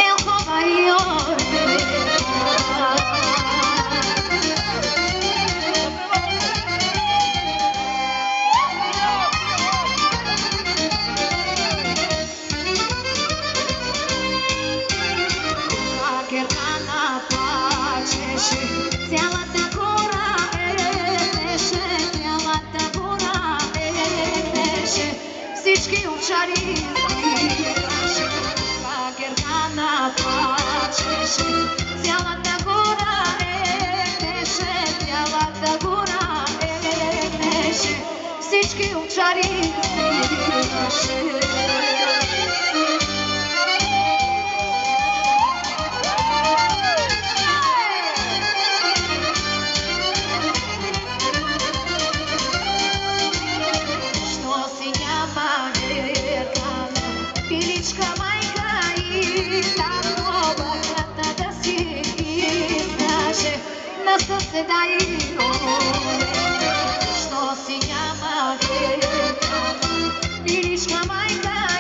Elhova i orbe. Германа плачеше, цялата гора епеше, цялата гора епеше, всички овчари спираше. Германа плачеше, цялата гора епеше, цялата гора епеше, всички овчари спираше. Пиличка майка и тако бахата да си изкаже на съседа и що си няма пиличка майка